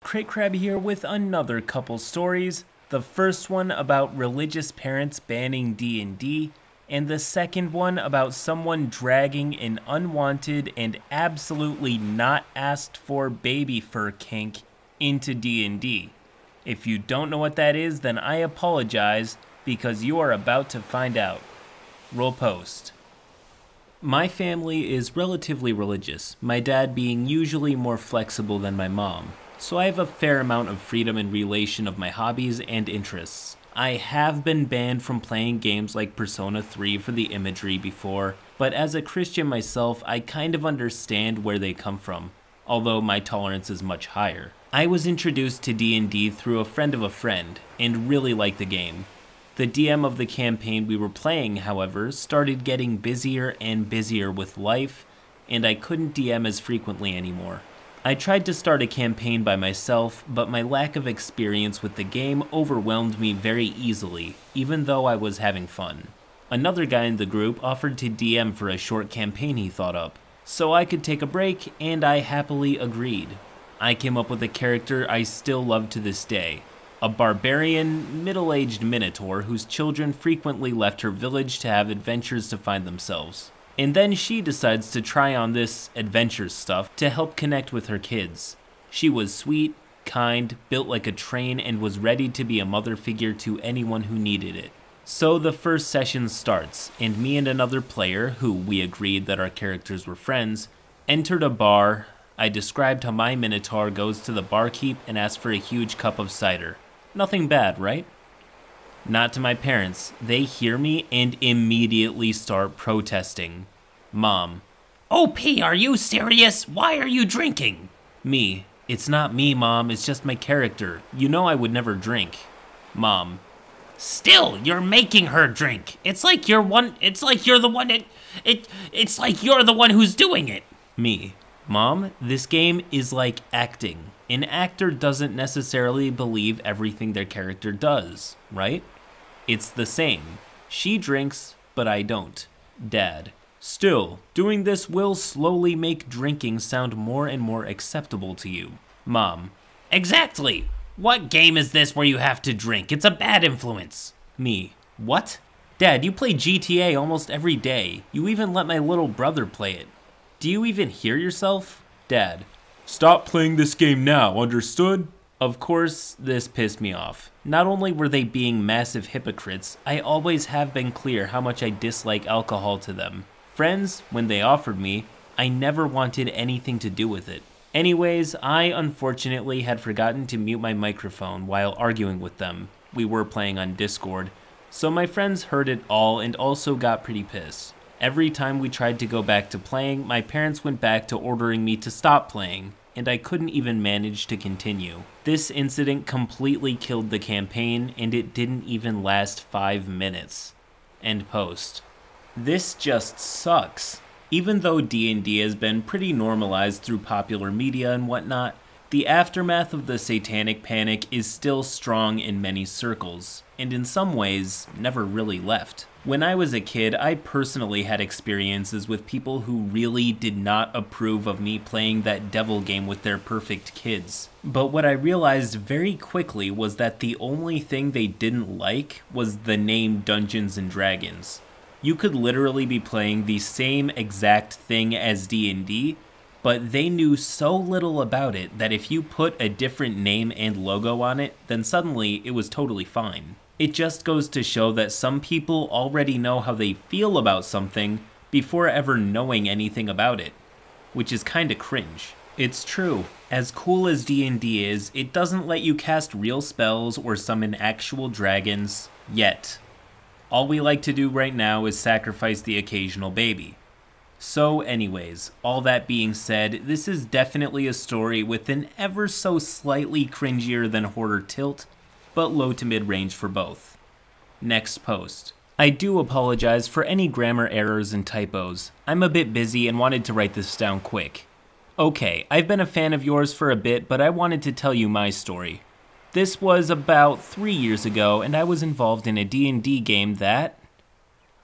CritCrab here with another couple stories. The first one about religious parents banning D&D, and the second one about someone dragging an unwanted and absolutely not asked for baby fur kink into D&D. If you don't know what that is, then I apologize, because you are about to find out. Roll post. My family is relatively religious, my dad being usually more flexible than my mom, so I have a fair amount of freedom in relation of my hobbies and interests. I have been banned from playing games like Persona 3 for the imagery before, but as a Christian myself, I kind of understand where they come from, although my tolerance is much higher. I was introduced to D&D through a friend of a friend, and really liked the game. The DM of the campaign we were playing, however, started getting busier and busier with life, and I couldn't DM as frequently anymore. I tried to start a campaign by myself, but my lack of experience with the game overwhelmed me very easily, even though I was having fun. Another guy in the group offered to DM for a short campaign he thought up, so I could take a break, and I happily agreed. I came up with a character I still love to this day. A barbarian, middle-aged minotaur whose children frequently left her village to have adventures to find themselves. And then she decides to try on this adventure stuff to help connect with her kids. She was sweet, kind, built like a train, and was ready to be a mother figure to anyone who needed it. So the first session starts, and me and another player, who we agreed that our characters were friends, entered a bar. I described how my minotaur goes to the barkeep and asks for a huge cup of cider. Nothing bad, right? Not to my parents. They hear me and immediately start protesting. Mom: "OP, are you serious? Why are you drinking?" Me: "It's not me, Mom, it's just my character. You know I would never drink." Mom: "Still, you're making her drink. It's like you're the one who's doing it." Me: "Mom, this game is like acting. An actor doesn't necessarily believe everything their character does, right? It's the same. She drinks, but I don't." Dad: "Still, doing this will slowly make drinking sound more and more acceptable to you." Mom: "Exactly. What game is this where you have to drink? It's a bad influence." Me: "What? Dad, you play GTA almost every day. You even let my little brother play it. Do you even hear yourself?" Dad: "Stop playing this game now, understood?" Of course, this pissed me off. Not only were they being massive hypocrites, I always have been clear how much I dislike alcohol to them. Friends, when they offered me, I never wanted anything to do with it. Anyways, I unfortunately had forgotten to mute my microphone while arguing with them. We were playing on Discord, so my friends heard it all and also got pretty pissed. Every time we tried to go back to playing, my parents went back to ordering me to stop playing, and I couldn't even manage to continue. This incident completely killed the campaign, and it didn't even last 5 minutes. End post. This just sucks. Even though D&D has been pretty normalized through popular media and whatnot, the aftermath of the satanic panic is still strong in many circles, and in some ways, never really left. When I was a kid, I personally had experiences with people who really did not approve of me playing that devil game with their perfect kids. But what I realized very quickly was that the only thing they didn't like was the name Dungeons and Dragons. You could literally be playing the same exact thing as D&D, but they knew so little about it that if you put a different name and logo on it, then suddenly it was totally fine. It just goes to show that some people already know how they feel about something before ever knowing anything about it, which is kinda cringe. It's true, as cool as D&D is, it doesn't let you cast real spells or summon actual dragons, yet. All we like to do right now is sacrifice the occasional baby. So anyways, all that being said, this is definitely a story with an ever so slightly cringier than horror tilt, but low to mid-range for both. Next post. I do apologize for any grammar errors and typos. I'm a bit busy and wanted to write this down quick. Okay, I've been a fan of yours for a bit, but I wanted to tell you my story. This was about 3 years ago, and I was involved in a D&D game that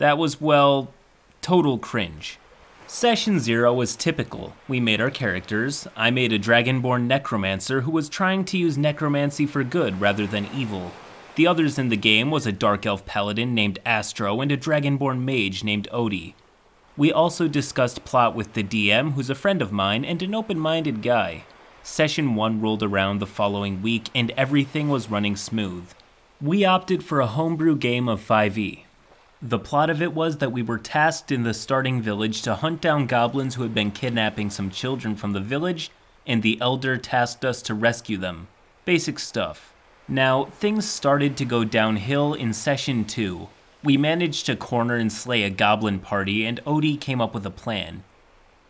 was, well, total cringe. Session 0 was typical. We made our characters. I made a dragonborn necromancer who was trying to use necromancy for good rather than evil. The others in the game was a dark elf paladin named Astro and a dragonborn mage named Odie. We also discussed plot with the DM, who's a friend of mine and an open-minded guy. Session 1 rolled around the following week and everything was running smooth. We opted for a homebrew game of 5e. The plot of it was that we were tasked in the starting village to hunt down goblins who had been kidnapping some children from the village, and the elder tasked us to rescue them. Basic stuff. Now, things started to go downhill in Session 2. We managed to corner and slay a goblin party, and Odie came up with a plan.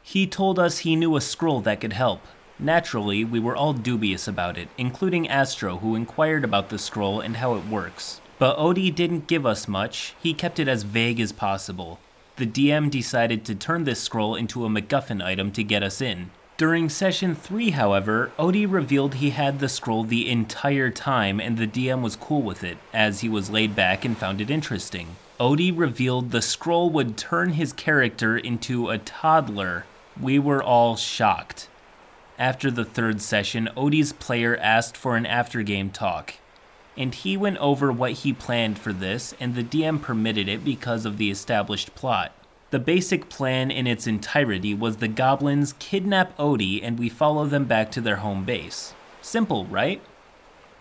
He told us he knew a scroll that could help. Naturally, we were all dubious about it, including Astro, who inquired about the scroll and how it works. But Odie didn't give us much, he kept it as vague as possible. The DM decided to turn this scroll into a MacGuffin item to get us in. During Session 3, however, Odie revealed he had the scroll the entire time and the DM was cool with it, as he was laid back and found it interesting. Odie revealed the scroll would turn his character into a toddler. We were all shocked. After the third session, Odie's player asked for an after-game talk. And he went over what he planned for this, and the DM permitted it because of the established plot. The basic plan in its entirety was the goblins kidnap Odie and we follow them back to their home base. Simple, right?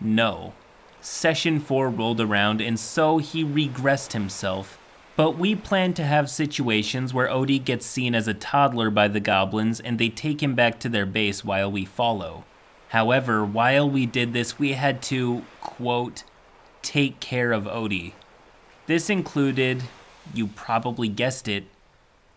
No. Session 4 rolled around and so he regressed himself. But we planned to have situations where Odie gets seen as a toddler by the goblins and they take him back to their base while we follow. However, while we did this, we had to, quote, take care of Odie. This included, you probably guessed it,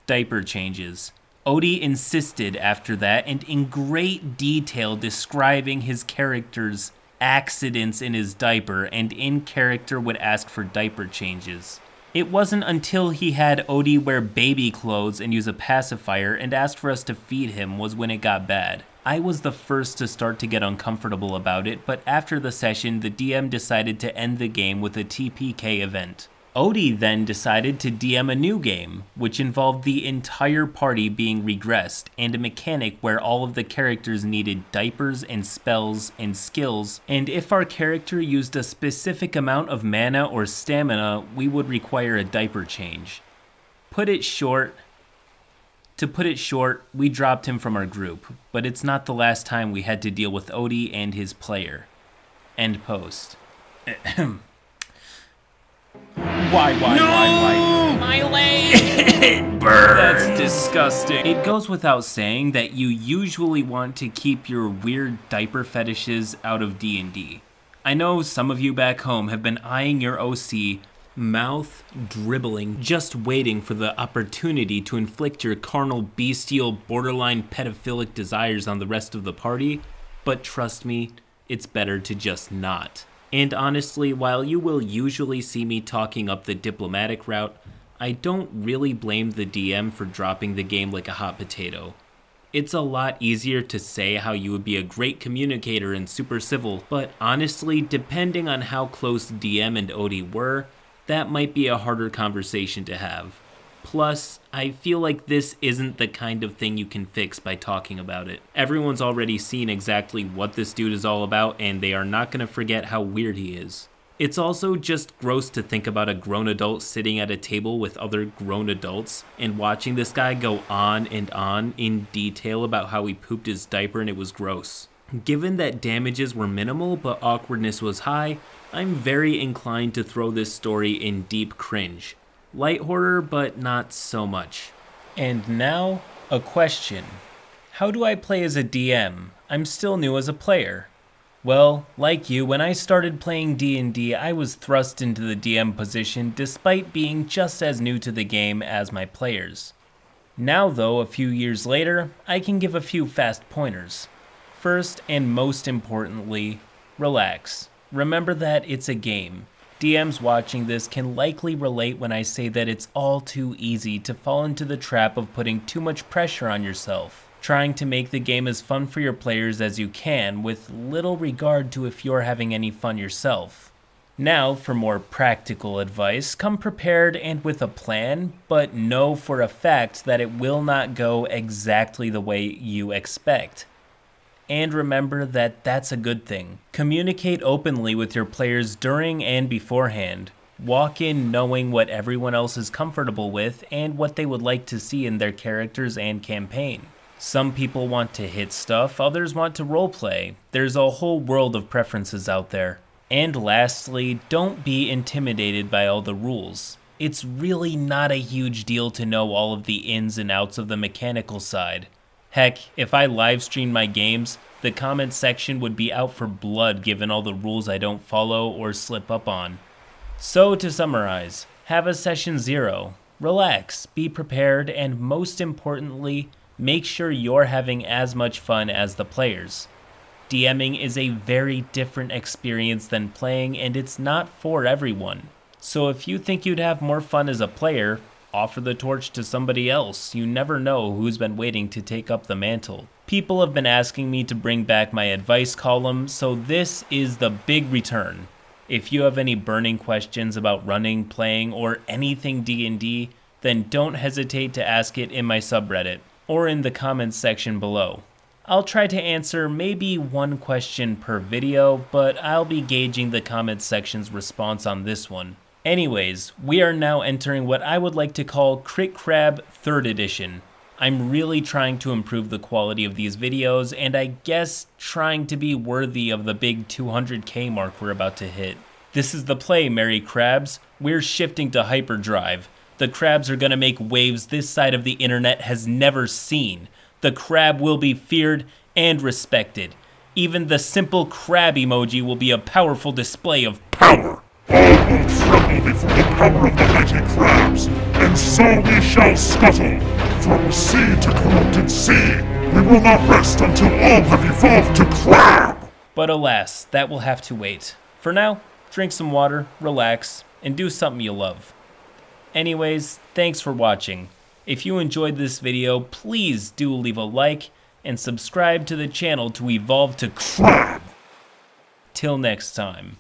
diaper changes. Odie insisted after that and in great detail describing his character's accidents in his diaper and in character would ask for diaper changes. It wasn't until he had Odie wear baby clothes and use a pacifier and asked for us to feed him was when it got bad. I was the first to start to get uncomfortable about it, but after the session, the DM decided to end the game with a TPK event. Odie then decided to DM a new game, which involved the entire party being regressed, and a mechanic where all of the characters needed diapers and spells and skills, and if our character used a specific amount of mana or stamina, we would require a diaper change. To put it short, we dropped him from our group, but it's not the last time we had to deal with Odie and his player. End post. Why? My leg! It burns! That's disgusting. It goes without saying that you usually want to keep your weird diaper fetishes out of D&D. I know some of you back home have been eyeing your OC, mouth dribbling, just waiting for the opportunity to inflict your carnal, bestial, borderline pedophilic desires on the rest of the party, but trust me, it's better to just not. And honestly, while you will usually see me talking up the diplomatic route, I don't really blame the DM for dropping the game like a hot potato. It's a lot easier to say how you would be a great communicator and super civil, but honestly, depending on how close DM and Odie were, that might be a harder conversation to have. Plus, I feel like this isn't the kind of thing you can fix by talking about it. Everyone's already seen exactly what this dude is all about, and they are not going to forget how weird he is. It's also just gross to think about a grown adult sitting at a table with other grown adults and watching this guy go on and on in detail about how he pooped his diaper and it was gross. Given that damages were minimal but awkwardness was high, I'm very inclined to throw this story in deep cringe. Light horror, but not so much. And now, a question. How do I play as a DM? I'm still new as a player. Well, like you, when I started playing D&D, I was thrust into the DM position despite being just as new to the game as my players. Now though, a few years later, I can give a few fast pointers. First and most importantly, relax. Remember that it's a game. DMs watching this can likely relate when I say that it's all too easy to fall into the trap of putting too much pressure on yourself, trying to make the game as fun for your players as you can with little regard to if you're having any fun yourself. Now, for more practical advice, come prepared and with a plan, but know for a fact that it will not go exactly the way you expect. And remember that that's a good thing. Communicate openly with your players during and beforehand. Walk in knowing what everyone else is comfortable with and what they would like to see in their characters and campaign. Some people want to hit stuff, others want to roleplay. There's a whole world of preferences out there. And lastly, don't be intimidated by all the rules. It's really not a huge deal to know all of the ins and outs of the mechanical side. Heck, if I live streamed my games, the comment section would be out for blood given all the rules I don't follow or slip up on. So to summarize, have a session 0, relax, be prepared, and most importantly, make sure you're having as much fun as the players. DMing is a very different experience than playing, and it's not for everyone. So if you think you'd have more fun as a player, offer the torch to somebody else. You never know who's been waiting to take up the mantle. People have been asking me to bring back my advice column, so this is the big return. If you have any burning questions about running, playing, or anything D&D, then don't hesitate to ask it in my subreddit, or in the comments section below. I'll try to answer maybe one question per video, but I'll be gauging the comments section's response on this one. Anyways, we are now entering what I would like to call CritCrab 3rd edition. I'm really trying to improve the quality of these videos, and I guess trying to be worthy of the big 200k mark we're about to hit. This is the play, Merry Crabs. We're shifting to hyperdrive. The crabs are gonna make waves this side of the internet has never seen. The crab will be feared and respected. Even the simple crab emoji will be a powerful display of power. All will tremble before the power of the mighty crabs, and so we shall scuttle. From sea to corrupted sea, we will not rest until all have evolved to crab! But alas, that will have to wait. For now, drink some water, relax, and do something you love. Anyways, thanks for watching. If you enjoyed this video, please do leave a like and subscribe to the channel to evolve to crab. Till next time.